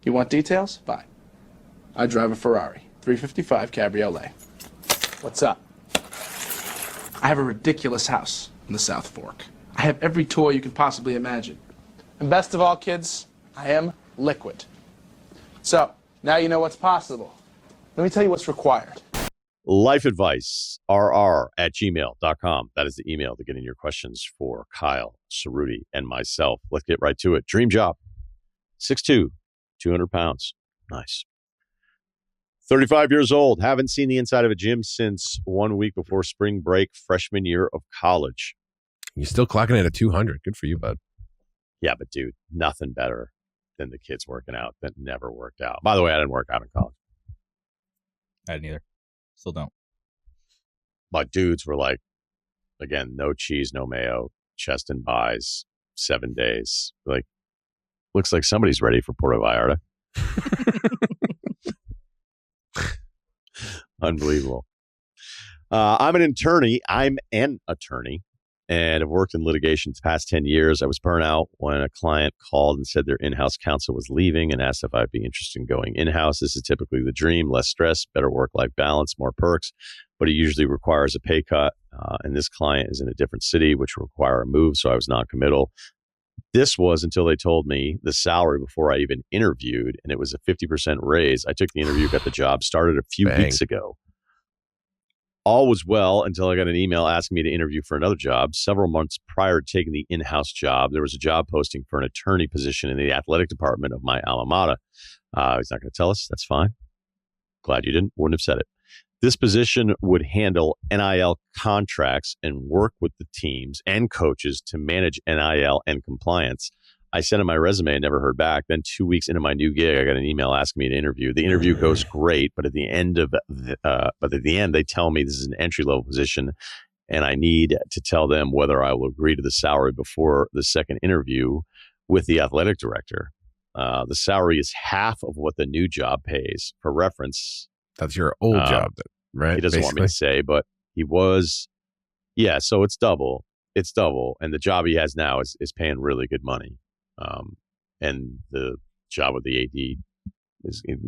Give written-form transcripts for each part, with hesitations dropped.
You want details? Fine. I drive a Ferrari 355 Cabriolet. What's up? I have a ridiculous house in the South Fork. I have every toy you can possibly imagine. And best of all, kids, I am liquid. So, now you know what's possible. Let me tell you what's required. Life advice, rr@gmail.com. That is the email to get in your questions for Kyle, Ceruti, and myself. Let's get right to it. Dream job, 6'2", 200 pounds. Nice. 35 years old. Haven't seen the inside of a gym since 1 week before spring break, freshman year of college. You're still clocking in at 200. Good for you, bud. Yeah, but dude, nothing better than the kids working out that never worked out. By the way, I didn't work out in college. I didn't either. Still don't. My dudes were like, again, no cheese, no mayo, chest and buys, 7 days. Like, looks like somebody's ready for Puerto Vallarta. Unbelievable. I'm an attorney, and have worked in litigation the past 10 years. I was burnt out when a client called and said their in-house counsel was leaving and asked if I'd be interested in going in-house. This is typically the dream: less stress, better work-life balance, more perks, but it usually requires a pay cut. And this client is in a different city, which will require a move, so I was non-committal. This was until they told me the salary before I even interviewed, and it was a 50% raise. I took the interview, got the job, started a few weeks ago. All was well until I got an email asking me to interview for another job. Several months prior to taking the in-house job, there was a job posting for an attorney position in the athletic department of my alma mater. He's not going to tell us. That's fine. Glad you didn't. Wouldn't have said it. This position would handle NIL contracts and work with the teams and coaches to manage NIL and compliance. I sent in my resume and never heard back. Then 2 weeks into my new gig, I got an email asking me to interview. The interview goes great, but at the end they tell me this is an entry level position, and I need to tell them whether I will agree to the salary before the second interview with the athletic director. The salary is half of what the new job pays. For reference, that's your old job, right? He doesn't want me to say, but he was. Yeah, so it's double. It's double, and the job he has now is paying really good money. And the job with the AD is, it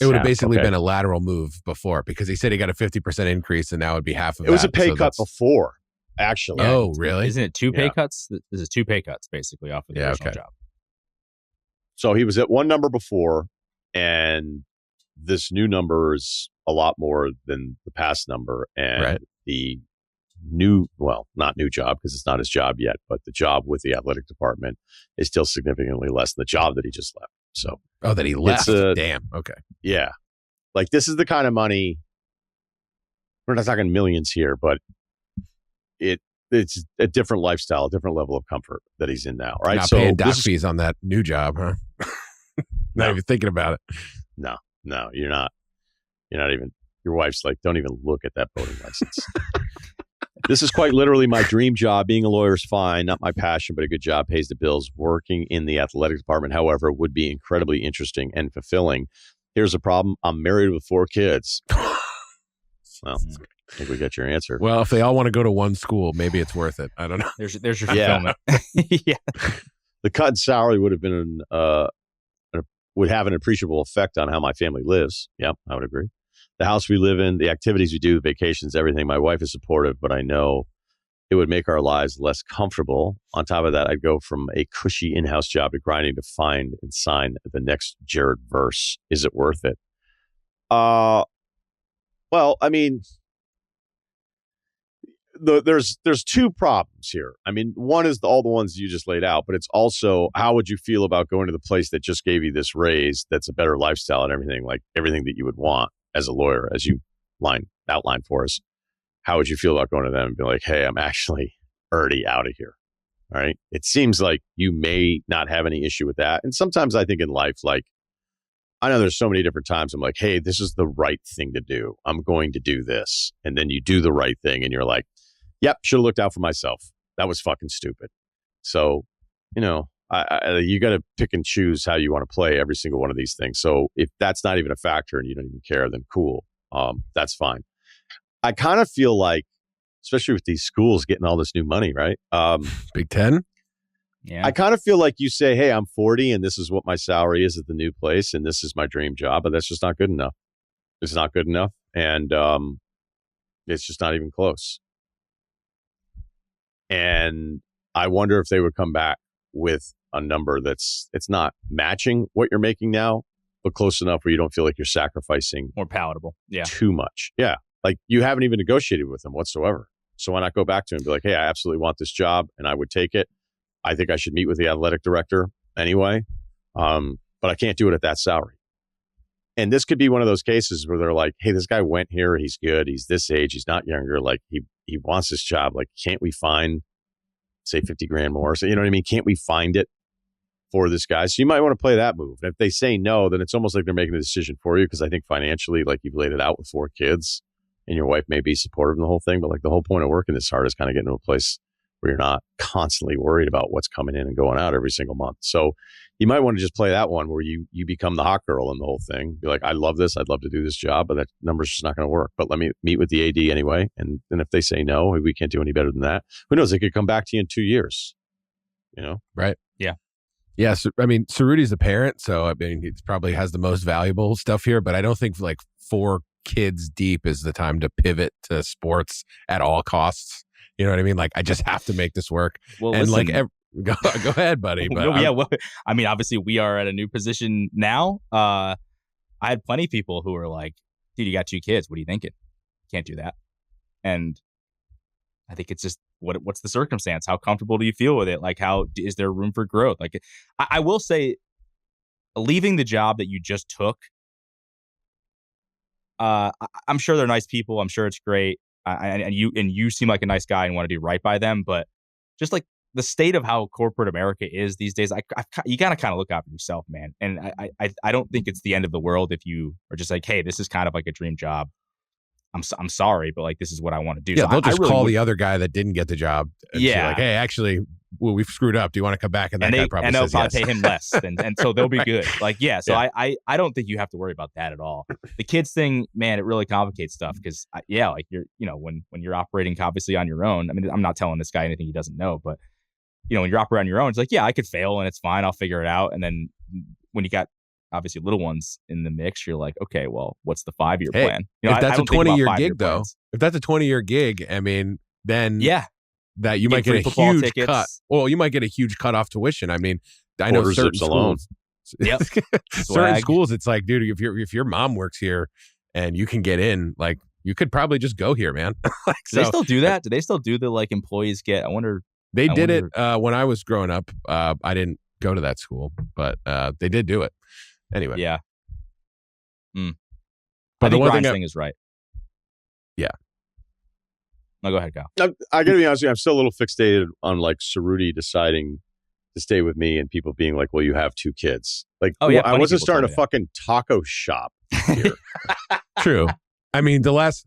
would have basically been a lateral move before, because he said he got a 50% increase and now it'd be half of that. It was a pay cut before, actually. Oh, really? Isn't it two pay cuts? This is 2 pay cuts basically off of the original job. So he was at one number before, and this new number is a lot more than the past number. And the not new job, because it's not his job yet, but the job with the athletic department is still significantly less than the job that he just left. So, that he left. Damn. Okay. Yeah. Like, this is the kind of money, we're not talking millions here, but it's a different lifestyle, a different level of comfort that he's in now, right? Not paying doc fees on that new job, huh? Not even thinking about it. No, you're not. You're not even, your wife's like, don't even look at that boating license. This is quite literally my dream job. Being a lawyer is fine, not my passion, but a good job pays the bills. Working in the athletic department, however, would be incredibly interesting and fulfilling. Here's the problem. I'm married with 4 kids. Well, I think we got your answer. Well, if they all want to go to one school, maybe it's worth it. I don't know. There's your fulfillment. Yeah. The cut in salary would have been would have an appreciable effect on how my family lives. Yep, I would agree. The house we live in, the activities we do, the vacations, everything. My wife is supportive, but I know it would make our lives less comfortable. On top of that, I'd go from a cushy in-house job to grinding to find and sign the next Jared verse. Is it worth it? Well, I mean, there's 2 problems here. I mean, one is all the ones you just laid out, but it's also, how would you feel about going to the place that just gave you this raise that's a better lifestyle and everything, like everything that you would want as a lawyer, as you outlined for us? How would you feel about going to them and be like, hey, I'm actually already out of here? All right. It seems like you may not have any issue with that. And sometimes I think in life, like, I know there's so many different times I'm like, hey, this is the right thing to do. I'm going to do this. And then you do the right thing and you're like, yep, should have looked out for myself. That was fucking stupid. So, you got to pick and choose how you want to play every single one of these things. So if that's not even a factor and you don't even care, then cool. That's fine. I kind of feel like, especially with these schools getting all this new money, right? Big Ten? I kind of feel like you say, hey, I'm 40 and this is what my salary is at the new place and this is my dream job, but that's just not good enough. It's not good enough. And it's just not even close. And I wonder if they would come back with a number it's not matching what you're making now, but close enough where you don't feel like you're sacrificing more palatable. Yeah. Too much. Yeah. Like you haven't even negotiated with them whatsoever. So why not go back to him and be like, hey, I absolutely want this job and I would take it. I think I should meet with the athletic director anyway. But I can't do it at that salary. And this could be one of those cases where they're like, hey, this guy went here. He's good. He's this age. He's not younger. Like he wants this job. Like, can't we find, say, 50 grand more? So, you know what I mean? Can't we find it for this guy? So you might want to play that move. And if they say no, then it's almost like they're making a decision for you. Because I think financially, like you've laid it out with 4 kids and your wife may be supportive of the whole thing. But like the whole point of working this hard is kind of getting to a place where you're not constantly worried about what's coming in and going out every single month. So you might want to just play that one where you become the hot girl in the whole thing. Be like, I love this. I'd love to do this job, but that number's just not going to work. But let me meet with the AD anyway. And then if they say no, we can't do any better than that. Who knows? They could come back to you in 2 years. You know? Right. Yeah. Yeah. So, I mean, Ceruti's the parent. So, I mean, he probably has the most valuable stuff here, but I don't think like 4 kids deep is the time to pivot to sports at all costs. You know what I mean? Like, I just have to make this work. Well, and listen, like, go ahead, buddy. But no, yeah, well, I mean, obviously, we are at a new position now. I had plenty of people who were like, "Dude, you got 2 kids. What are you thinking? Can't do that." And I think it's just what's the circumstance? How comfortable do you feel with it? Like, how is there room for growth? Like, I will say, leaving the job that you just took. I'm sure they're nice people. I'm sure it's great. And you seem like a nice guy and want to do right by them, but just like the state of how corporate America is these days, you gotta kind of look out for yourself, man. And I don't think it's the end of the world if you are just like, hey, this is kind of like a dream job. I'm sorry, but like this is what I want to do. Yeah, so they'll just really call the other guy that didn't get the job. And say like, hey, actually, we've screwed up. Do you want to come back? And that guy probably they'll says probably yes. pay him less, and so they'll be good. Like, yeah. So yeah. I don't think you have to worry about that at all. The kids thing, man, it really complicates stuff because like you're when you're operating obviously on your own. I mean, I'm not telling this guy anything he doesn't know, but when you're operating on your own, it's like, yeah, I could fail and it's fine. I'll figure it out. And then when you got obviously little ones in the mix, you're like, okay, well, what's the 5-year plan? If that's a 20-year gig, though, if that's a 20-year gig, I mean, then that you might get a huge cut. Well, you might get a huge cut off tuition. I mean, I know certain schools. Yep. Certain schools, it's like, dude, if your mom works here and you can get in, like, you could probably just go here, man. Like, do they still do that? Do they still do the like employees get? I wonder. They did it when I was growing up. I didn't go to that school, but they did do it. Anyway. Yeah. But I think Ryan's thing is right. Yeah. No, go ahead, Kyle. I got to be honest with you. I'm still a little fixated on like Ceruti deciding to stay with me and people being like, well, you have 2 kids. Like, I wasn't starting a fucking taco shop here. True. I mean, the last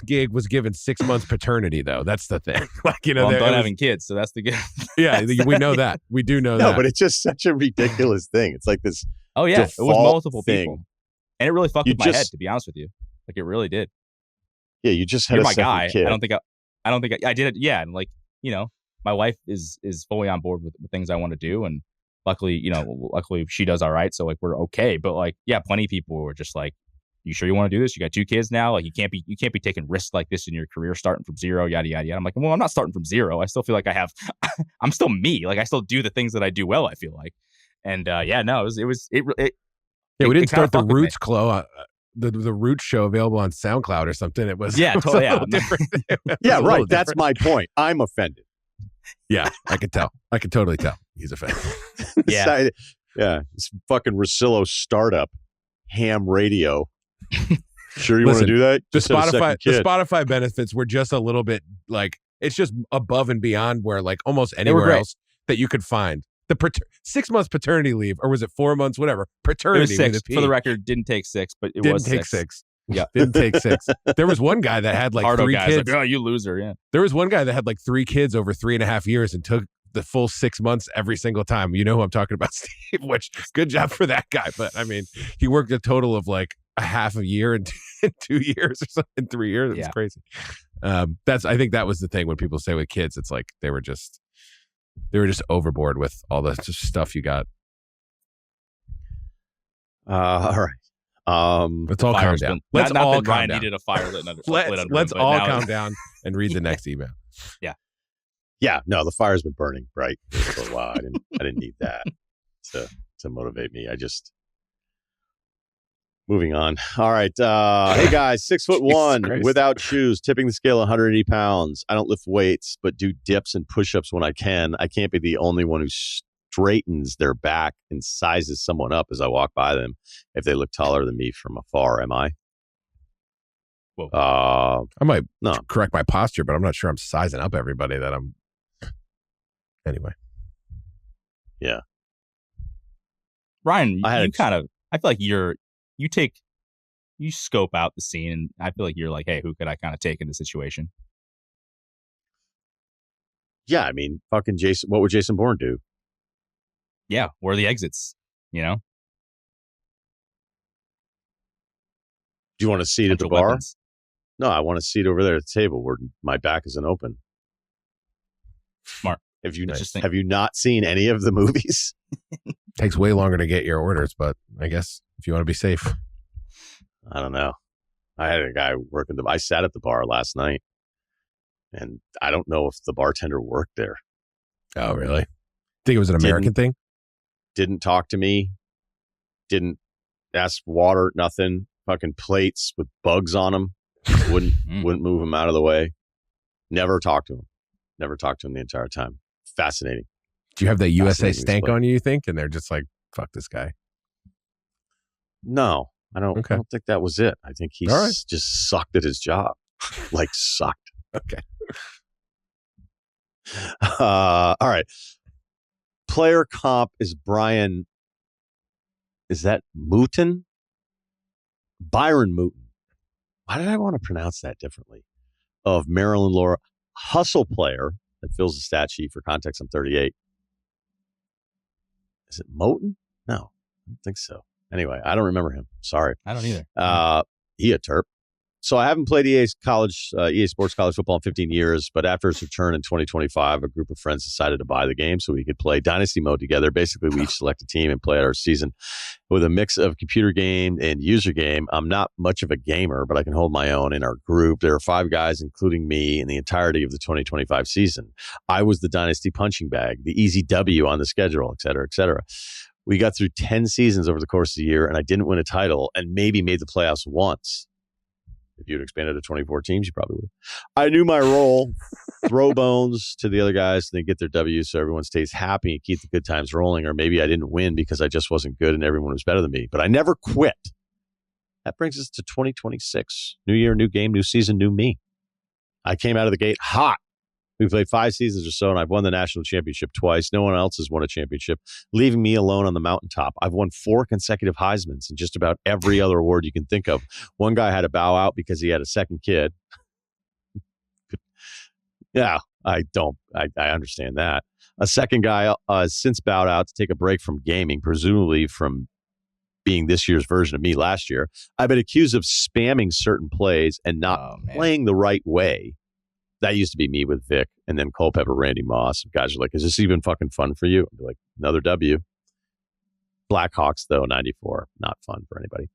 gig was given 6 months paternity, though. That's the thing. Like, I'm done having kids, so that's the good. Yeah, we know that. We do know that. No, but it's just such a ridiculous thing. It's like this. Oh yeah, it was multiple people, and it really fucked with my head, to be honest with you. Like, it really did. Yeah, you just had You're a my second guy. kid. I don't think I did it. Yeah, and like my wife is fully on board with the things I want to do, and luckily she does all right. So like we're okay. But like, yeah, plenty of people were just like, you sure you want to do this? You got 2 kids now. Like, you can't be taking risks like this in your career, starting from zero, yada, yada, yada. I'm like, well, I'm not starting from zero. I still feel like I'm still me. Like, I still do the things that I do well, I feel like. And we didn't start the Roots the Roots show available on SoundCloud or something. It was totally different. Yeah, right. That's my point. I'm offended. Yeah, I could tell. I could totally tell he's offended. Yeah. Yeah. This fucking Russillo startup, ham radio. Sure you want to do that? The Spotify benefits were just a little bit like, it's just above and beyond where like almost anywhere else that you could find. The 6 months paternity leave, or was it 4 months, whatever, paternity. It was 6. For the record, didn't take 6, but didn't take 6. Yeah. Didn't take 6. There was one guy that had like Hardo 3 guys, kids. like, oh, you loser, yeah. There was one guy that had like 3 kids over 3.5 years and took the full 6 months every single time. You know who I'm talking about, Steve, which good job for that guy. But I mean, he worked a total of like a half a year in 2 years or something, in 3 years. It was crazy. I think that was the thing when people say with kids, it's like they were just They were just overboard with all the stuff you got. All right. Let's all calm Fire's down. been- Let's not all that calm Ryan down. needed a fire lit under. Let's him, but all now calm it's- down and read the next email. Yeah, no, the fire's been burning bright for a while. I didn't need that to motivate me. I just moving on. All right. Hey guys, 6'1" Christ. without shoes, tipping the scale 180 pounds. I don't lift weights, but do dips and push-ups when I can. I can't be the only one who straightens their back and sizes someone up as I walk by them if they look taller than me from afar. Am I? Whoa. I might No. correct my posture, but I'm not sure I'm sizing up everybody that I'm. Anyway. Ryan, I you kind of. I feel like you scope out the scene, and I feel like you're like, hey, who could I kind of take in the situation? Yeah, I mean, fucking Jason. What would Jason Bourne do? Yeah, where are the exits? You know, Do you want a seat at the potential bar? weapons. No, I want a seat over there at the table where my back isn't open. Smart. Have you Interesting. have you not seen any of the movies? Takes way longer to get your orders, but I guess if you want to be safe. I don't know. I had a guy working I sat at the bar last night, and I don't know if the bartender worked there. Oh, really? Think it was an American thing? Didn't talk to me. Didn't ask for water. Nothing. Fucking plates with bugs on them. Wouldn't move them out of the way. Never talked to him. Never talked to him the entire time. Fascinating. Do you have the USA Fascinating stank explain. on you think? And they're just like, fuck this guy. No, I don't. Okay. I don't think that was it. I think he All right. just sucked at his job. Like sucked. Okay. All right. Player comp is Brian. Is that Mooten? Byron Mooten. Why did I want to pronounce that differently? Of Maryland Laura. Hustle player that fills the stat sheet. For context, I'm 38. Is it Moten? No, I don't think so. Anyway, I don't remember him. Sorry. I don't either. He a Terp. So I haven't played EA Sports College Football in 15 years, but after its return in 2025, a group of friends decided to buy the game so we could play Dynasty Mode together. Basically, we each select a team and play out our season with a mix of computer game and user game. I'm not much of a gamer, but I can hold my own in our group. There are 5 guys, including me, in the entirety of the 2025 season. I was the Dynasty punching bag, the easy W on the schedule, et cetera, et cetera. We got through 10 seasons over the course of the year, and I didn't win a title and maybe made the playoffs once. If you'd expanded to 24 teams, you probably would. I knew my role, throw bones to the other guys and then get their W's so everyone stays happy and keep the good times rolling. Or maybe I didn't win because I just wasn't good and everyone was better than me. But I never quit. That brings us to 2026. New year, new game, new season, new me. I came out of the gate hot. We played 5 seasons or so, and I've won the national championship twice. No one else has won a championship, leaving me alone on the mountaintop. I've won 4 consecutive Heismans and just about every other award you can think of. One guy had to bow out because he had a second kid. Yeah, I understand that. A second guy has since bowed out to take a break from gaming, presumably from being this year's version of me last year. I've been accused of spamming certain plays and not playing the right way. That used to be me with Vic and then Culpepper, Randy Moss. Guys are like, is this even fucking fun for you? I'd be like, another W. Blackhawks, though, 94. Not fun for anybody.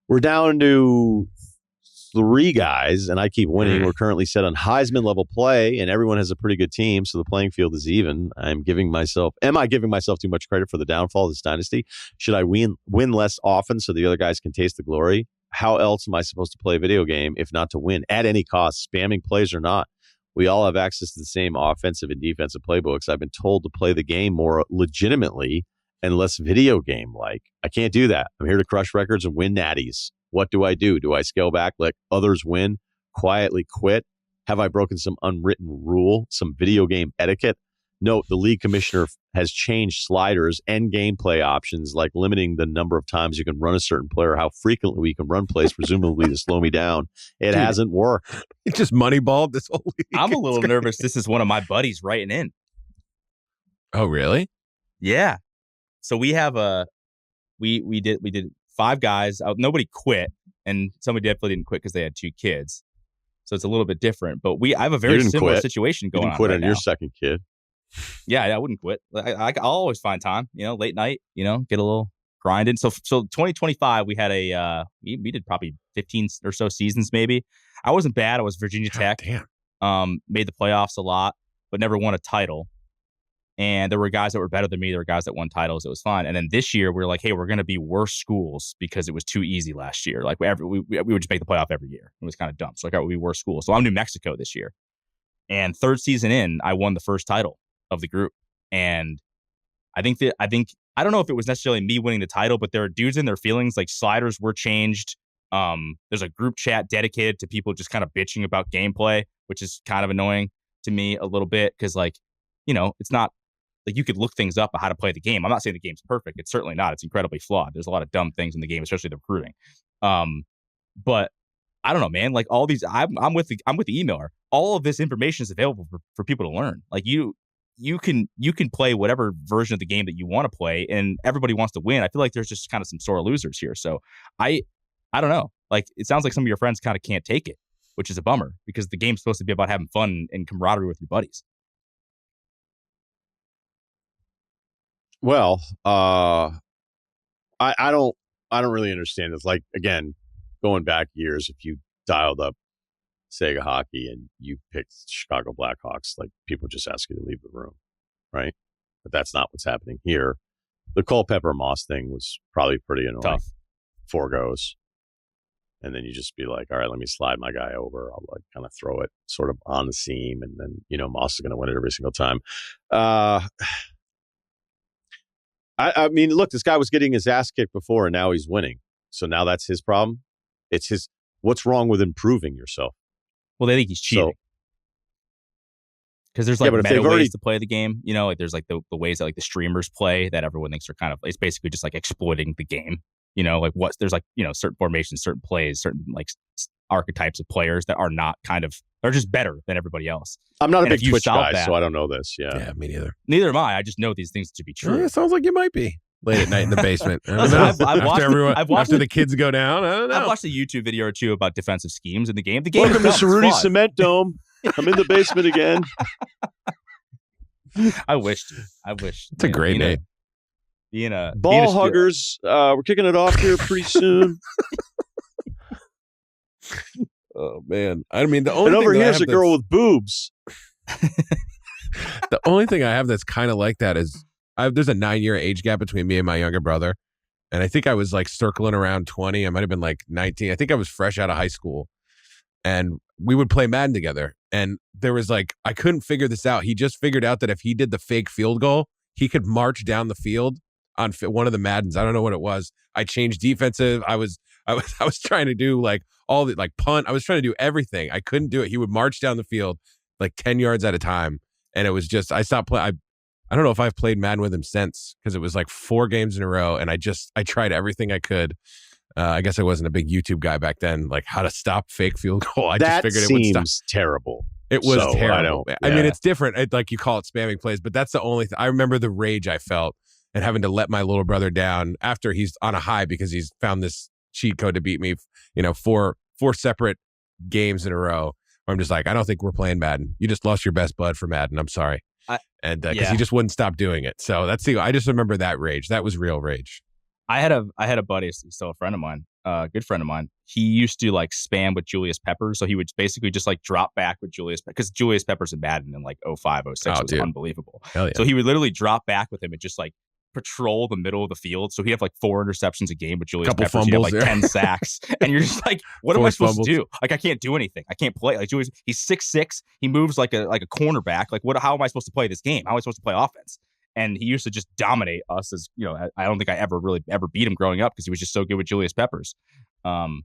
We're down to 3 guys, and I keep winning. We're currently set on Heisman level play, and everyone has a pretty good team, so the playing field is even. Am I giving myself too much credit for the downfall of this dynasty? Should I win less often so the other guys can taste the glory? How else am I supposed to play a video game if not to win at any cost, spamming plays or not? We all have access to the same offensive and defensive playbooks. I've been told to play the game more legitimately and less video game-like. I can't do that. I'm here to crush records and win natties. What do I do? Do I scale back, let others win, quietly quit? Have I broken some unwritten rule, some video game etiquette? Note, the league commissioner has changed sliders and gameplay options, like limiting the number of times you can run a certain player, how frequently we can run plays, presumably to slow me down. It hasn't worked. It just moneyballed this whole league. I'm a little nervous. This is one of my buddies writing in. Oh, really? Yeah. So we have we did 5 guys. Nobody quit, and somebody definitely didn't quit because they had 2 kids. So it's a little bit different. But I have a very similar situation going on. You didn't quit right on now. your second kid. Yeah, I wouldn't quit. I'll always find time, late night, get a little grinding. So 2025, we had we did probably 15 or so seasons, maybe. I wasn't bad. I was Virginia Tech. Damn. Made the playoffs a lot, but never won a title. And there were guys that were better than me. There were guys that won titles. It was fun. And then this year, we were like, hey, we're going to be worse schools because it was too easy last year. Like we would just make the playoff every year. It was kind of dumb. So like, we'll be worse schools. So I'm New Mexico this year. And third season in, I won the first title of the group. And I don't know if it was necessarily me winning the title, but there are dudes in their feelings. Like sliders were changed. There's a group chat dedicated to people just kind of bitching about gameplay, which is kind of annoying to me a little bit. Cause like, it's not like you could look things up on how to play the game. I'm not saying the game's perfect. It's certainly not. It's incredibly flawed. There's a lot of dumb things in the game, especially the recruiting. But I don't know, man. Like all these, I'm with the emailer. All of this information is available for people to learn. Like you can play whatever version of the game that you want to play, and everybody wants to win. I feel like there's just kind of some sore losers here. So I don't know. Like it sounds like some of your friends kind of can't take it, which is a bummer because the game's supposed to be about having fun and camaraderie with your buddies. Well, I don't really understand this. Like, again, going back years, if you dialed up Sega Hockey and you picked Chicago Blackhawks, like people just ask you to leave the room, right? But that's not what's happening here. The Culpepper Moss thing was probably pretty annoying. Tough. 4 goes. And then you just be like, all right, let me slide my guy over. I'll like kind of throw it sort of on the seam. And then, Moss is going to win it every single time. I mean, look, this guy was getting his ass kicked before and now he's winning. So now that's his problem. What's wrong with improving yourself? Well, they think he's cheating. Because there's like meta ways to play the game. Like there's like the ways that like the streamers play that everyone thinks are kind of, it's basically just like exploiting the game. Like there's like, certain formations, certain plays, certain like archetypes of players that are not they're just better than everybody else. I'm not a big Twitch guy, so I don't know this. Yeah, me neither. Neither am I. I just know these things to be true. Yeah, it sounds like you might be late at night in the basement. I've watched after the kids go down. I don't know. I've watched a YouTube video or two about defensive schemes in the game. Welcome to Ceruti Cement Dome. I'm in the basement again. I wish. It's a great name. Ball huggers. We're kicking it off here pretty soon. Oh man! I mean, the only and thing over here's a girl with boobs. The only thing I have that's kind of like that is there's a 9-year age gap between me and my younger brother, and I think I was like circling around 20. I might have been like 19. I think I was fresh out of high school, and we would play Madden together. And there was like I couldn't figure this out. He just figured out that if he did the fake field goal, he could march down the field on one of the Maddens. I don't know what it was. I changed defensive. I was trying to do like all the like punt. I was trying to do everything. I couldn't do it. He would march down the field like 10 yards at a time. And it was just, I stopped playing. I don't know if I've played Madden with him since because it was like 4 games in a row. And I tried everything I could. I guess I wasn't a big YouTube guy back then, like how to stop fake field goal. I just figured it would stop. Terrible. It was terrible. I mean, it's different. Like you call it spamming plays, but that's the only thing. I remember the rage I felt and having to let my little brother down after he's on a high because he's found this cheat code to beat me, 4 separate games in a row. I'm just like, I don't think we're playing Madden. You just lost your best bud for Madden. I'm sorry. Because he just wouldn't stop doing it. So I just remember that rage. That was real rage. I had a buddy, he's still a friend of mine, a good friend of mine. He used to like spam with Julius Peppers. So he would basically just like drop back with Julius, because Julius Peppers in Madden in like 05, 06 was unbelievable. Hell yeah. So he would literally drop back with him and just like patrol the middle of the field. So he'd have like 4 interceptions a game with Julius Peppers. He'd have like 10 sacks. And you're just like, what am I supposed to do? Like, I can't do anything. I can't play. Like Julius, he's 6'6". He moves like a cornerback. Like, how am I supposed to play this game? How am I supposed to play offense? And he used to just dominate us as, I don't think I ever beat him growing up because he was just so good with Julius Peppers. And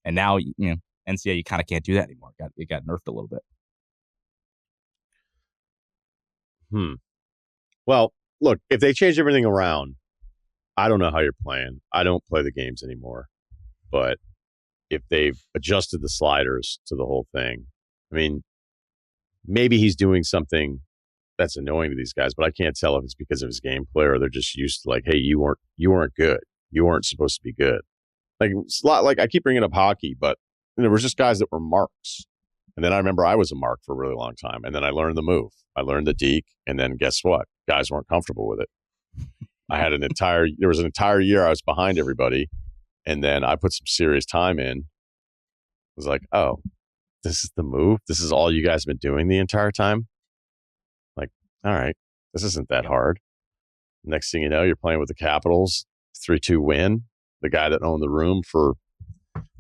now, NCAA, you kind of can't do that anymore. It got nerfed a little bit. Well, look, if they change everything around, I don't know how you're playing. I don't play the games anymore. But if they've adjusted the sliders to the whole thing, I mean, maybe he's doing something that's annoying to these guys, but I can't tell if it's because of his gameplay or they're just used to like, hey, you weren't good. You weren't supposed to be good. Like it's a lot like I keep bringing up hockey, but there was just guys that were marks And then I remember I was a mark for a really long time. And then I learned the move. I learned the deke. And then guess what? Guys weren't comfortable with it. There was an entire year I was behind everybody. And then I put some serious time in. It was like, oh, this is the move. This is all you guys have been doing the entire time. Like, all right, this isn't that hard. Next thing you know, you're playing with the Capitals, 3-2 win. The guy that owned the room for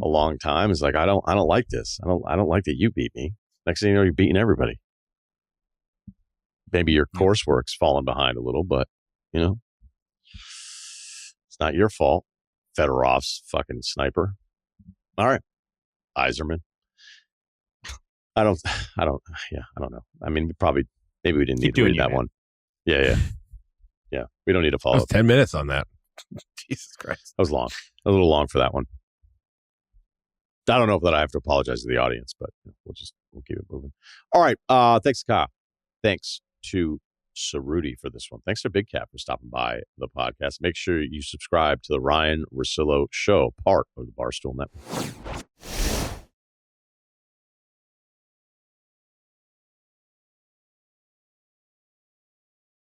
a long time is like, I don't like this. I don't like that you beat me. Next thing you know, you're beating everybody. Maybe your coursework's fallen behind a little, but it's not your fault. Fedorov's fucking sniper. All right. Iserman. I don't know. I mean, maybe we didn't need to read that one. Yeah. We don't need to follow That was up. 10 minutes on that. Jesus Christ. That was long. A little long for that one. I don't know that I have to apologize to the audience, but we'll keep it moving. All right. Thanks, Kyle. Thanks to Ceruti for this one. Thanks to Big Cat for stopping by the podcast. Make sure you subscribe to the Ryen Russillo Show, part of the Barstool Network.